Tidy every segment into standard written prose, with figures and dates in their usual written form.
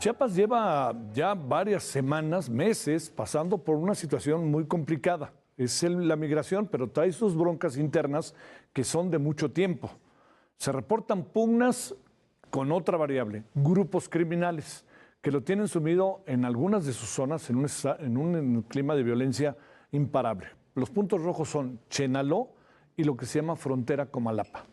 Chiapas lleva ya varias semanas, meses, pasando por una situación muy complicada. Es la migración, pero trae sus broncas internas que son de mucho tiempo. Se reportan pugnas con otra variable, grupos criminales, que lo tienen sumido en algunas de sus zonas en un clima de violencia imparable. Los puntos rojos son Chenaló y lo que se llama frontera Comalapa.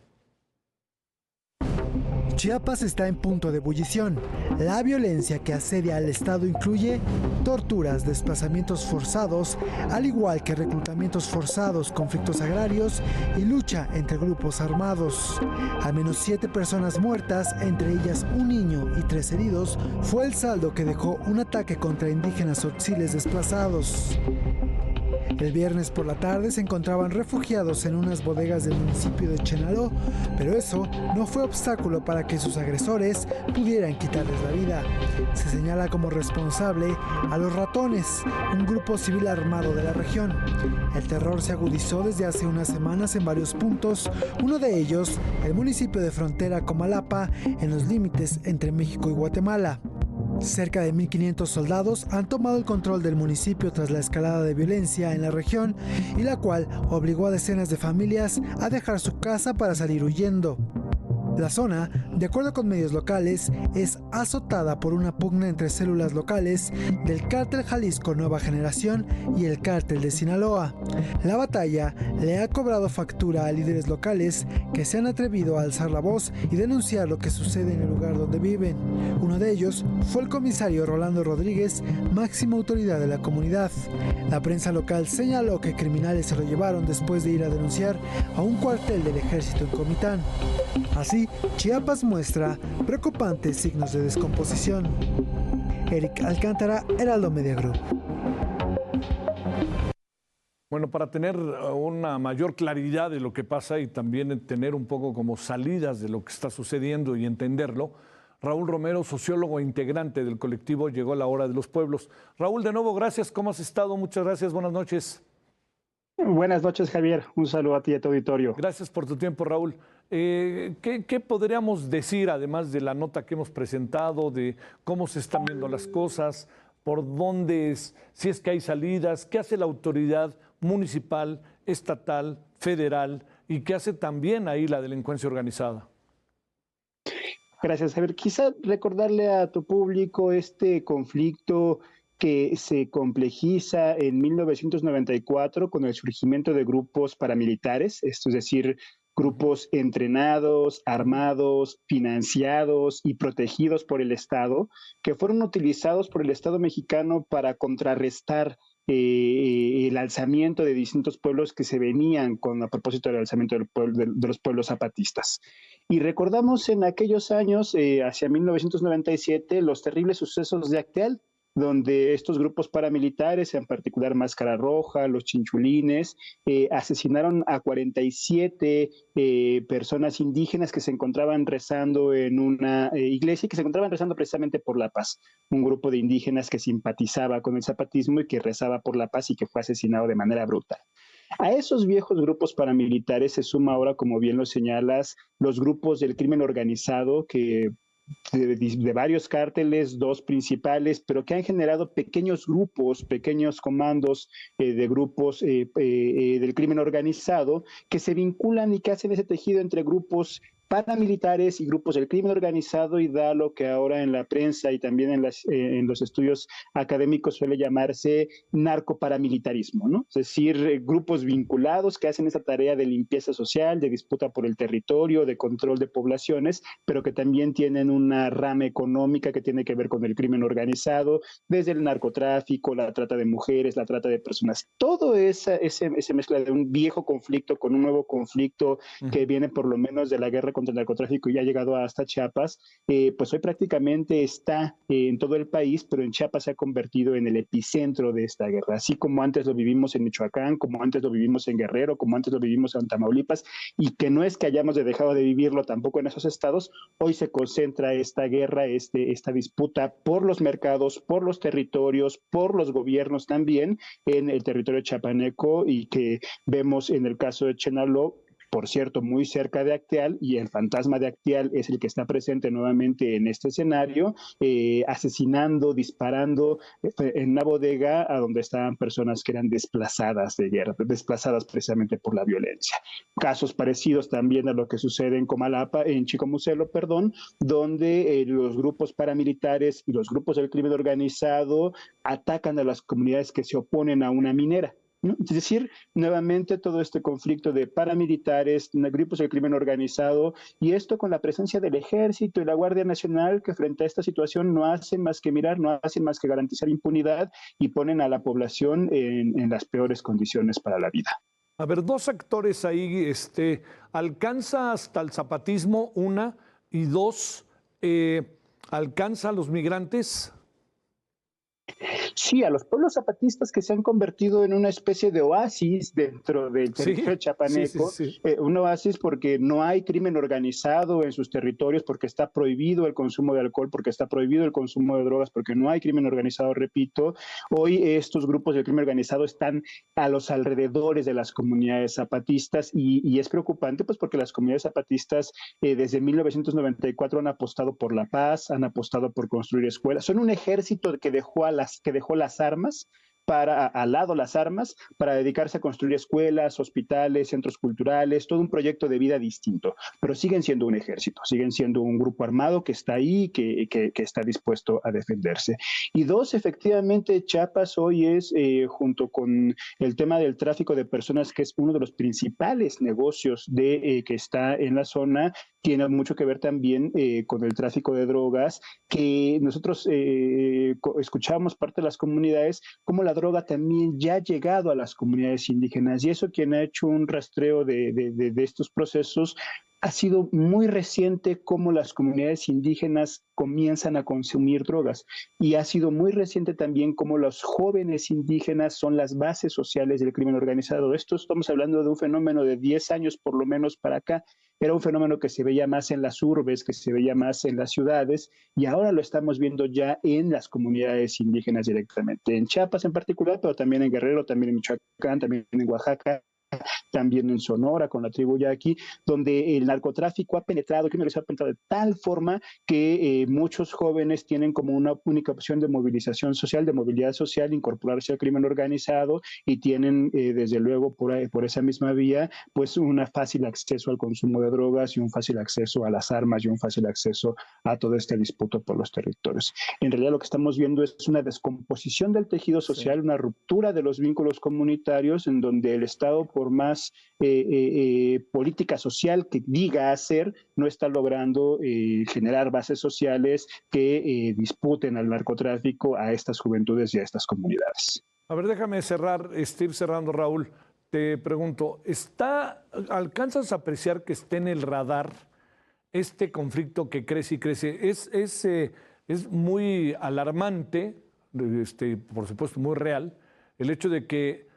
Chiapas está en punto de ebullición. La violencia que asedia al Estado incluye torturas, desplazamientos forzados, al igual que reclutamientos forzados, conflictos agrarios y lucha entre grupos armados. Al menos 7 personas muertas, entre ellas un niño y 3 heridos, fue el saldo que dejó un ataque contra indígenas tzotziles desplazados. El viernes por la tarde se encontraban refugiados en unas bodegas del municipio de Chenaló, pero eso no fue obstáculo para que sus agresores pudieran quitarles la vida. Se señala como responsable a los Ratones, un grupo civil armado de la región. El terror se agudizó desde hace unas semanas en varios puntos, uno de ellos el municipio de frontera Comalapa, en los límites entre México y Guatemala. Cerca de 1.500 soldados han tomado el control del municipio tras la escalada de violencia en la región y la cual obligó a decenas de familias a dejar su casa para salir huyendo. La zona, de acuerdo con medios locales, es azotada por una pugna entre células locales del Cártel Jalisco Nueva Generación y el Cártel de Sinaloa. La batalla le ha cobrado factura a líderes locales que se han atrevido a alzar la voz y denunciar lo que sucede en el lugar donde viven. Uno de ellos fue el comisario Rolando Rodríguez, máxima autoridad de la comunidad. La prensa local señaló que criminales se lo llevaron después de ir a denunciar a un cuartel del ejército en Comitán. Así, Chiapas muestra preocupantes signos de descomposición. Eric Alcántara, Heraldo Media Group. Bueno, para tener una mayor claridad de lo que pasa y también tener un poco como salidas de lo que está sucediendo y entenderlo, Raúl Romero, sociólogo e integrante del colectivo Llegó la Hora de los Pueblos. Raúl, de nuevo, gracias. ¿Cómo has estado? Muchas gracias. Buenas noches. Buenas noches, Javier. Un saludo a ti y a tu auditorio. Gracias por tu tiempo, Raúl. ¿Qué podríamos decir, además de la nota que hemos presentado, de cómo se están viendo las cosas, por dónde, si es que hay salidas, qué hace la autoridad municipal, estatal, federal y qué hace también ahí la delincuencia organizada? Gracias, Javier. Quizá recordarle a tu público este conflicto que se complejiza en 1994 con el surgimiento de grupos paramilitares, esto es decir, grupos entrenados, armados, financiados y protegidos por el Estado, que fueron utilizados por el Estado mexicano para contrarrestar el alzamiento de distintos pueblos que se venían a propósito del alzamiento de los pueblos zapatistas. Y recordamos en aquellos años, hacia 1997, los terribles sucesos de Acteal, donde estos grupos paramilitares, en particular Máscara Roja, los Chinchulines, asesinaron a 47 personas indígenas que se encontraban rezando en una iglesia y que se encontraban rezando precisamente por la paz. Un grupo de indígenas que simpatizaba con el zapatismo y que rezaba por la paz y que fue asesinado de manera brutal. A esos viejos grupos paramilitares se suma ahora, como bien lo señalas, los grupos del crimen organizado que de varios cárteles, 2 principales, pero que han generado pequeños grupos, pequeños comandos de grupos del crimen organizado que se vinculan y que hacen ese tejido entre grupos paramilitares y grupos del crimen organizado y da lo que ahora en la prensa y también en los estudios académicos suele llamarse narcoparamilitarismo, ¿no? Es decir, grupos vinculados que hacen esa tarea de limpieza social, de disputa por el territorio, de control de poblaciones, pero que también tienen una rama económica que tiene que ver con el crimen organizado, desde el narcotráfico, la trata de mujeres, la trata de personas. Todo esa mezcla de un viejo conflicto con un nuevo conflicto que viene por lo menos de la guerra contra el narcotráfico y ha llegado hasta Chiapas, pues hoy prácticamente está en todo el país, pero en Chiapas se ha convertido en el epicentro de esta guerra, así como antes lo vivimos en Michoacán, como antes lo vivimos en Guerrero, como antes lo vivimos en Tamaulipas, y que no es que hayamos dejado de vivirlo tampoco en esos estados, hoy se concentra esta guerra, esta disputa por los mercados, por los territorios, por los gobiernos también en el territorio chiapaneco y que vemos en el caso de Chenaló por cierto, muy cerca de Acteal, y el fantasma de Acteal es el que está presente nuevamente en este escenario, asesinando, disparando en una bodega a donde estaban personas que eran desplazadas de guerra, desplazadas precisamente por la violencia. Casos parecidos también a lo que sucede en Comalapa, en Chicomucelo, perdón, donde los grupos paramilitares y los grupos del crimen organizado atacan a las comunidades que se oponen a una minera, ¿no? Es decir, nuevamente todo este conflicto de paramilitares, grupos del crimen organizado, y esto con la presencia del Ejército y la Guardia Nacional, que frente a esta situación no hacen más que mirar, no hacen más que garantizar impunidad y ponen a la población en las peores condiciones para la vida. A ver, dos actores ahí, alcanza hasta el zapatismo, una, y dos, alcanza a los migrantes. Sí, a los pueblos zapatistas que se han convertido en una especie de oasis dentro del territorio chapaneco, un oasis porque no hay crimen organizado en sus territorios, porque está prohibido el consumo de alcohol, porque está prohibido el consumo de drogas, porque no hay crimen organizado, repito. Hoy estos grupos de crimen organizado están a los alrededores de las comunidades zapatistas y es preocupante pues porque las comunidades zapatistas desde 1994 han apostado por la paz, han apostado por construir escuelas, son un ejército que dejó las armas al lado las armas para dedicarse a construir escuelas, hospitales, centros culturales, todo un proyecto de vida distinto, pero siguen siendo un ejército, siguen siendo un grupo armado que está ahí, que está dispuesto a defenderse. Y dos, efectivamente, Chiapas hoy es, junto con el tema del tráfico de personas, que es uno de los principales negocios que está en la zona, tiene mucho que ver también con el tráfico de drogas, que nosotros escuchamos parte de las comunidades, como la droga también ya ha llegado a las comunidades indígenas, y eso quien ha hecho un rastreo de estos procesos ha sido muy reciente cómo las comunidades indígenas comienzan a consumir drogas, y ha sido muy reciente también cómo los jóvenes indígenas son las bases sociales del crimen organizado. Esto estamos hablando de un fenómeno de 10 años por lo menos para acá. Era un fenómeno que se veía más en las urbes, que se veía más en las ciudades, y ahora lo estamos viendo ya en las comunidades indígenas directamente, en Chiapas en particular, pero también en Guerrero, también en Michoacán, también en Oaxaca, también en Sonora con la tribu yaqui, donde el narcotráfico ha penetrado, de tal forma que muchos jóvenes tienen como una única opción de movilización social, de movilidad social, incorporarse al crimen organizado, y tienen desde luego por esa misma vía pues un fácil acceso al consumo de drogas y un fácil acceso a las armas y un fácil acceso a todo este disputo por los territorios. En realidad lo que estamos viendo es una descomposición del tejido social, una ruptura de los vínculos comunitarios, en donde el Estado, por más política social que diga hacer, no está logrando generar bases sociales que disputen al narcotráfico a estas juventudes y a estas comunidades. A ver, déjame ir cerrando, Raúl. Te pregunto, ¿alcanzas a apreciar que esté en el radar este conflicto que crece y crece? Es muy alarmante, por supuesto muy real, el hecho de que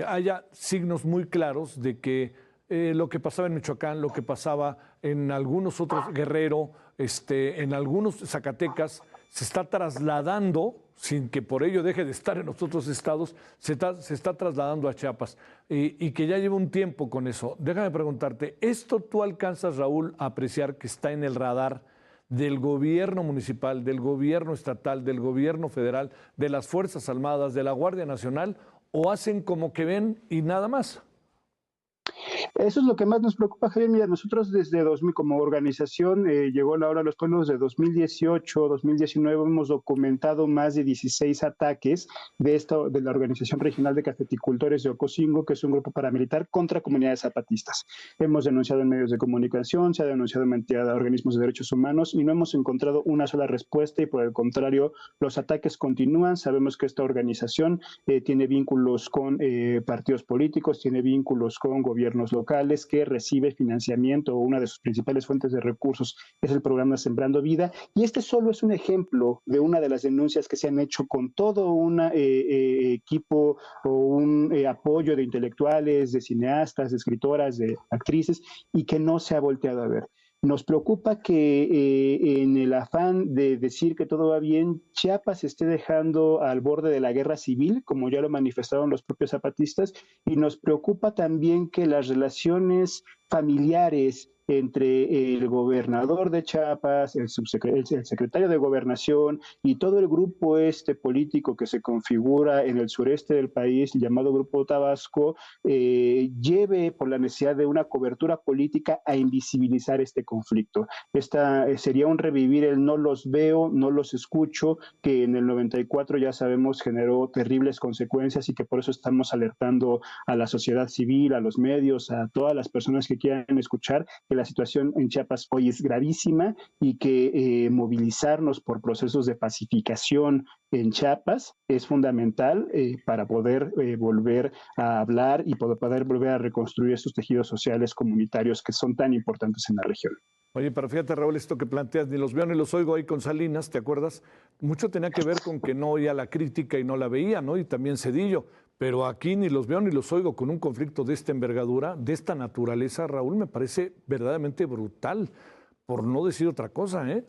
haya signos muy claros de que lo que pasaba en Michoacán, lo que pasaba en algunos otros, Guerrero, en algunos Zacatecas, se está trasladando, sin que por ello deje de estar en los otros estados, se está trasladando a Chiapas, y que ya lleva un tiempo con eso. Déjame preguntarte, ¿esto tú alcanzas, Raúl, a apreciar que está en el radar del gobierno municipal, del gobierno estatal, del gobierno federal, de las Fuerzas Armadas, de la Guardia Nacional, o hacen como que ven y nada más? Eso es lo que más nos preocupa, Javier. Mira, nosotros desde 2000 como organización, llegó la hora de los pueblos de 2018, 2019, hemos documentado más de 16 ataques de la Organización Regional de Cafeticultores de Ocosingo, que es un grupo paramilitar contra comunidades zapatistas. Hemos denunciado en medios de comunicación, se ha denunciado en entidades de organismos de derechos humanos, y no hemos encontrado una sola respuesta, y por el contrario, los ataques continúan. Sabemos que esta organización tiene vínculos con partidos políticos, tiene vínculos con gobiernos locales, que recibe financiamiento, o una de sus principales fuentes de recursos es el programa Sembrando Vida, y este solo es un ejemplo de una de las denuncias que se han hecho con todo un equipo o un apoyo de intelectuales, de cineastas, de escritoras, de actrices, y que no se ha volteado a ver. Nos preocupa que en el afán de decir que todo va bien, Chiapas esté dejando al borde de la guerra civil, como ya lo manifestaron los propios zapatistas, y nos preocupa también que las relaciones familiares entre el gobernador de Chiapas, el secretario de Gobernación y todo el grupo político que se configura en el sureste del país, llamado Grupo Tabasco, lleve por la necesidad de una cobertura política a invisibilizar este conflicto. Sería un revivir el no los veo, no los escucho, que en el 94 ya sabemos generó terribles consecuencias y que por eso estamos alertando a la sociedad civil, a los medios, a todas las personas que quieran escuchar que la situación en Chiapas hoy es gravísima y que movilizarnos por procesos de pacificación en Chiapas es fundamental para poder volver a hablar y poder volver a reconstruir esos tejidos sociales comunitarios que son tan importantes en la región. Oye, pero fíjate, Raúl, esto que planteas, ni los veo ni los oigo ahí con Salinas, ¿te acuerdas? Mucho tenía que ver con que no oía la crítica y no la veía, ¿no? Y también Zedillo. Pero aquí ni los veo ni los oigo con un conflicto de esta envergadura, de esta naturaleza, Raúl, me parece verdaderamente brutal, por no decir otra cosa, ¿eh?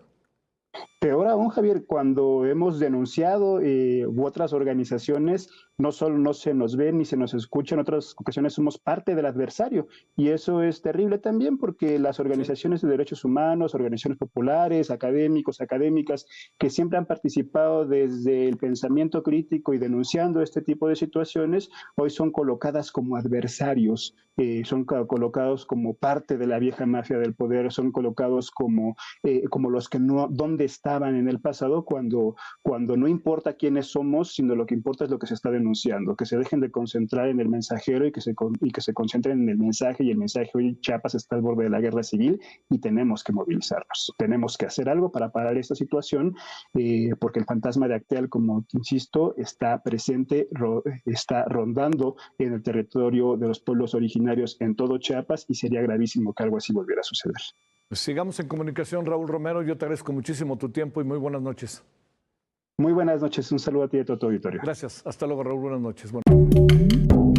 Peor aún, Javier, cuando hemos denunciado u otras organizaciones, no solo no se nos ve ni se nos escucha, en otras ocasiones somos parte del adversario. Y eso es terrible también porque las organizaciones de derechos humanos, organizaciones populares, académicos, académicas, que siempre han participado desde el pensamiento crítico y denunciando este tipo de situaciones, hoy son colocadas como adversarios, son colocados como parte de la vieja mafia del poder, son colocados como los que no, ¿dónde estaban en el pasado cuando no importa quiénes somos, sino lo que importa es lo que se está denunciando, que se dejen de concentrar en el mensajero y que se concentren en el mensaje, y el mensaje hoy Chiapas está al borde de la guerra civil y tenemos que movilizarnos, tenemos que hacer algo para parar esta situación, porque el fantasma de Acteal, como insisto, está presente, está rondando en el territorio de los pueblos originarios en todo Chiapas y sería gravísimo que algo así volviera a suceder. Sigamos en comunicación, Raúl Romero. Yo te agradezco muchísimo tu tiempo y muy buenas noches. Muy buenas noches. Un saludo a ti y a todo tu auditorio. Gracias. Hasta luego, Raúl. Buenas noches. Bueno.